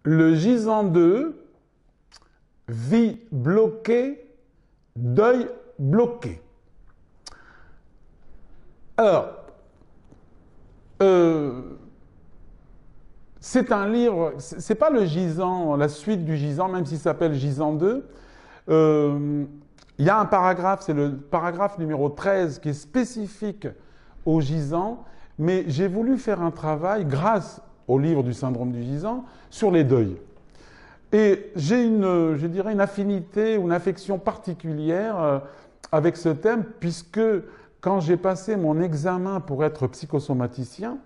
Le gisant 2, vie bloquée, deuil bloqué. Alors, c'est un livre, c'est pas le gisant, la suite du gisant, même s'il s'appelle Gisant 2. Il y a un paragraphe, c'est le paragraphe numéro 13 qui est spécifique au gisant, mais j'ai voulu faire un travail, grâce au livre du syndrome du gisant, sur les deuils. Et j'ai je dirais, une affinité ou une affection particulière avec ce thème, puisque quand j'ai passé mon examen pour être psychosomaticien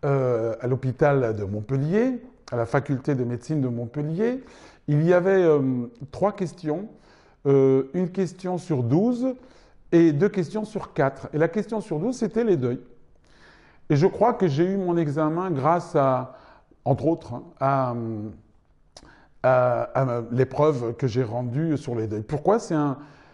à l'hôpital de Montpellier, à la faculté de médecine de Montpellier, il y avait 3 questions, une question sur 12 et 2 questions sur 4. Et la question sur 12, c'était les deuils. Et je crois que j'ai eu mon examen grâce à, entre autres, à l'épreuve que j'ai rendue sur les deuils. Pourquoi?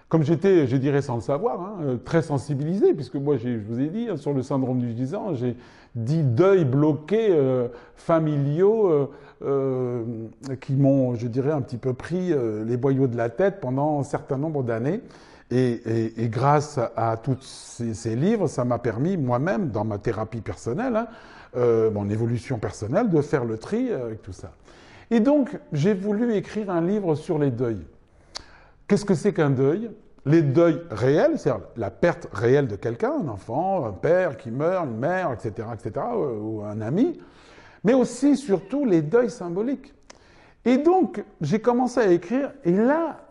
Comme j'étais, je dirais sans le savoir, très sensibilisé, puisque moi, je vous ai dit, sur le syndrome du gisant, j'ai dit deuils bloqués, familiaux, qui m'ont, je dirais, un petit peu pris les boyaux de la tête pendant un certain nombre d'années. Et grâce à tous ces livres, ça m'a permis moi-même, dans ma thérapie personnelle, mon évolution personnelle, de faire le tri avec tout ça. Et donc, j'ai voulu écrire un livre sur les deuils. Qu'est-ce que c'est qu'un deuil? Les deuils réels, c'est-à-dire la perte réelle de quelqu'un, un enfant, un père qui meurt, une mère, etc., ou un ami, mais aussi, surtout, les deuils symboliques. Et donc, j'ai commencé à écrire, et là,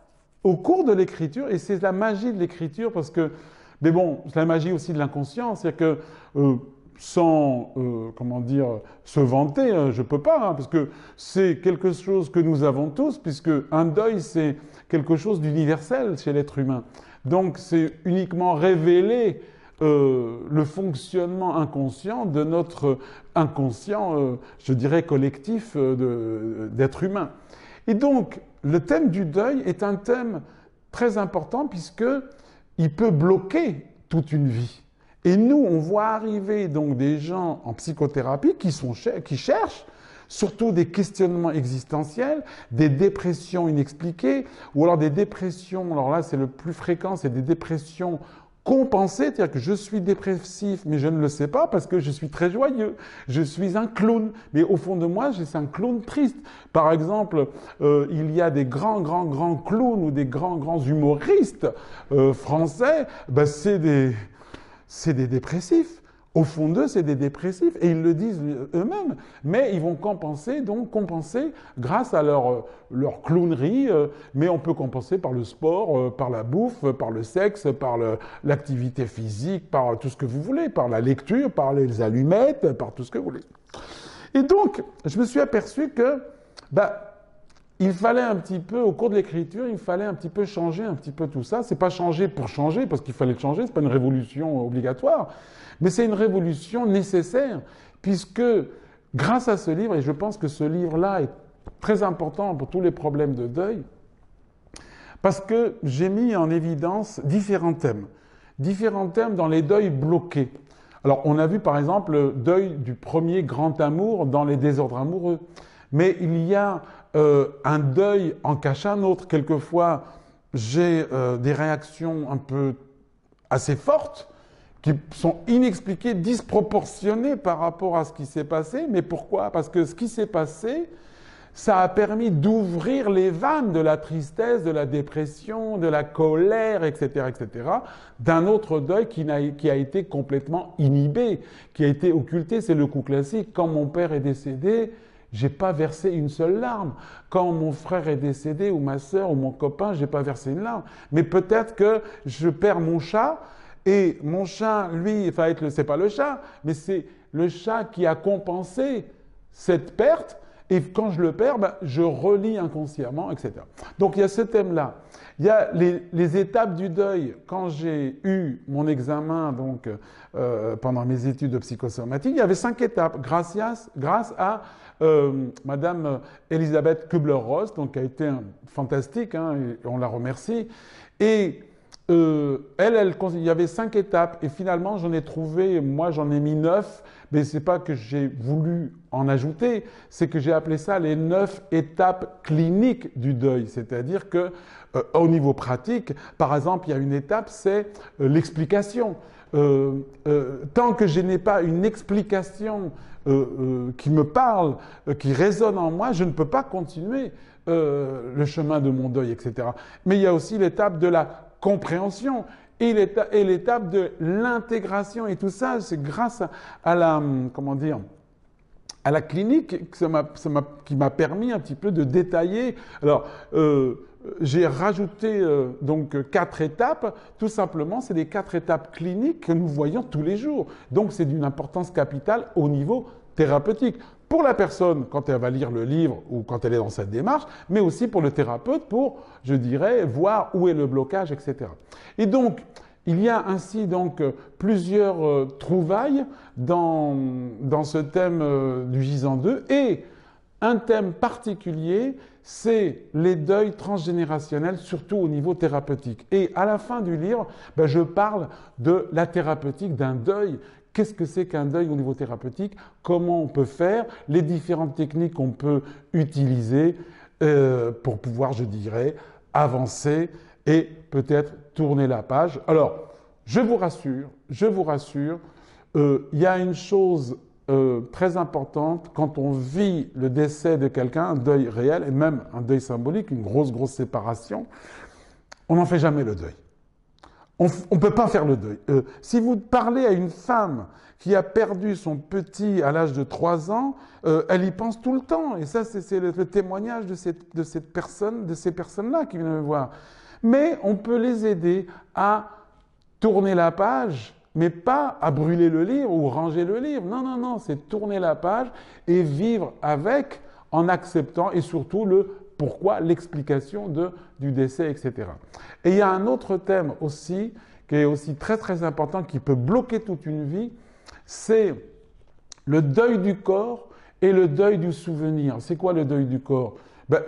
au cours de l'écriture, et c'est la magie de l'écriture, parce que, mais bon, c'est la magie aussi de l'inconscient, c'est-à-dire que sans, comment dire, se vanter, je peux pas, parce que c'est quelque chose que nous avons tous, puisque un deuil, c'est quelque chose d'universel chez l'être humain. Donc, c'est uniquement révéler le fonctionnement inconscient de notre inconscient, je dirais, collectif d'êtres humains. Et donc, le thème du deuil est un thème très important puisqu'il peut bloquer toute une vie. Et nous, on voit arriver donc des gens en psychothérapie qui cherchent surtout des questionnements existentiels, des dépressions inexpliquées, ou alors des dépressions, alors là c'est le plus fréquent, c'est des dépressions compensées, c'est-à-dire que je suis dépressif, mais je ne le sais pas parce que je suis très joyeux, je suis un clown, mais au fond de moi, c'est un clown triste. Par exemple, il y a des grands clowns ou des grands humoristes français, ben c'est des dépressifs. Au fond d'eux, c'est des dépressifs, et ils le disent eux-mêmes. Mais ils vont compenser grâce à leur clownerie, mais on peut compenser par le sport, par la bouffe, par le sexe, par l'activité physique, par tout ce que vous voulez, par la lecture, par les allumettes, par tout ce que vous voulez. Et donc, je me suis aperçu que, il fallait un petit peu, au cours de l'écriture, il fallait un petit peu changer un petit peu tout ça. C'est pas changer pour changer, parce qu'il fallait changer, c'est pas une révolution obligatoire, mais c'est une révolution nécessaire, puisque grâce à ce livre, et je pense que ce livre-là est très important pour tous les problèmes de deuil, parce que j'ai mis en évidence différents thèmes dans les deuils bloqués. Alors, on a vu par exemple le deuil du premier grand amour dans les désordres amoureux, mais il y a un deuil en cache un autre. Quelquefois, j'ai des réactions un peu assez fortes, qui sont inexpliquées, disproportionnées par rapport à ce qui s'est passé. Mais pourquoi? Parce que ce qui s'est passé, ça a permis d'ouvrir les vannes de la tristesse, de la dépression, de la colère, etc., d'un autre deuil qui a été complètement inhibé, qui a été occulté. C'est le coup classique. Quand mon père est décédé, j'ai pas versé une seule larme. Quand mon frère est décédé, ou ma sœur, ou mon copain, j'ai pas versé une larme. Mais peut-être que je perds mon chat, et mon chat, lui, c'est pas le chat, mais c'est le chat qui a compensé cette perte. Et quand je le perds, je relis inconsciemment, etc. Donc il y a ce thème-là. Il y a les étapes du deuil. Quand j'ai eu mon examen, donc pendant mes études de psychosomatique, il y avait 5 étapes, grâce à Madame Elisabeth Kubler-Ross, donc qui a été fantastique, et on la remercie. Et il y avait 5 étapes et finalement j'en ai trouvé, moi j'en ai mis 9, mais c'est pas que j'ai voulu en ajouter, c'est que j'ai appelé ça les 9 étapes cliniques du deuil. C'est-à-dire que au niveau pratique, par exemple, il y a une étape, c'est l'explication. Tant que je n'ai pas une explication qui me parle, qui résonne en moi, je ne peux pas continuer le chemin de mon deuil, etc. Mais il y a aussi l'étape de la compréhension et l'étape de l'intégration. Et tout ça, c'est grâce à la, comment dire, à la clinique qui m'a permis un petit peu de détailler. Alors, j'ai rajouté donc 4 étapes. Tout simplement, c'est les 4 étapes cliniques que nous voyons tous les jours. Donc, c'est d'une importance capitale au niveau thérapeutique. Pour la personne, quand elle va lire le livre ou quand elle est dans cette démarche, mais aussi pour le thérapeute pour, je dirais, voir où est le blocage, etc. Et donc, il y a ainsi donc plusieurs trouvailles dans ce thème du gisant 2 et un thème particulier, c'est les deuils transgénérationnels, surtout au niveau thérapeutique. Et à la fin du livre, ben, je parle de la thérapeutique d'un deuil. Qu'est-ce que c'est qu'un deuil au niveau thérapeutique? Comment on peut faire? Les différentes techniques qu'on peut utiliser pour pouvoir, je dirais, avancer et peut-être tourner la page. Alors, je vous rassure, il y a une chose très importante quand on vit le décès de quelqu'un, un deuil réel et même un deuil symbolique, une grosse séparation, on n'en fait jamais le deuil. On ne peut pas faire le deuil. Si vous parlez à une femme qui a perdu son petit à l'âge de 3 ans, elle y pense tout le temps. Et ça, c'est le témoignage de ces personnes-là qui viennent me voir. Mais on peut les aider à tourner la page, mais pas à brûler le livre ou ranger le livre. Non, c'est tourner la page et vivre avec en acceptant et surtout le pourquoi, l'explication du décès, etc. Et il y a un autre thème aussi, qui est aussi très important, qui peut bloquer toute une vie, c'est le deuil du corps et le deuil du souvenir. C'est quoi le deuil du corps? Ben,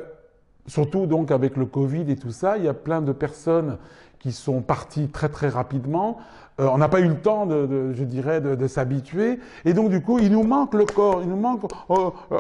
surtout donc avec le Covid et tout ça, il y a plein de personnes qui sont parties très rapidement. On n'a pas eu le temps, je dirais, de s'habituer. Et donc, du coup, il nous manque le corps. Il nous manque.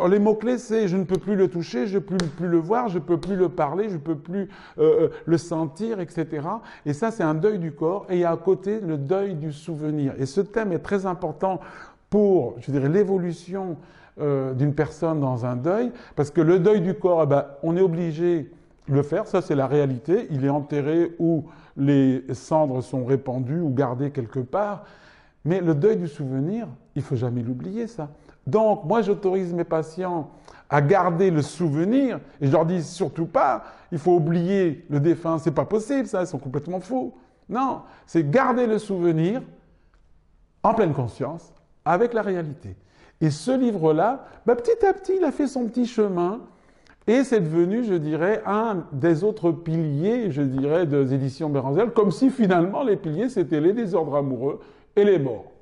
Les mots-clés, c'est je ne peux plus le toucher, je ne peux plus le voir, je ne peux plus le parler, je ne peux plus le sentir, etc. Et ça, c'est un deuil du corps. Et il y a à côté le deuil du souvenir. Et ce thème est très important pour, je dirais, l'évolution d'une personne dans un deuil. Parce que le deuil du corps, eh ben, on est obligé de le faire. Ça, c'est la réalité. Il est enterré ou les cendres sont répandues ou gardées quelque part. Mais le deuil du souvenir, il ne faut jamais l'oublier, ça. Donc, moi, j'autorise mes patients à garder le souvenir et je leur dis surtout pas, il faut oublier le défunt. C'est pas possible, ça, ils sont complètement faux. Non, c'est garder le souvenir en pleine conscience avec la réalité. Et ce livre-là, ben, petit à petit, il a fait son petit chemin. Et c'est devenu, je dirais, un des autres piliers, je dirais, des éditions Béranzel, comme si finalement les piliers, c'était les désordres amoureux et les morts.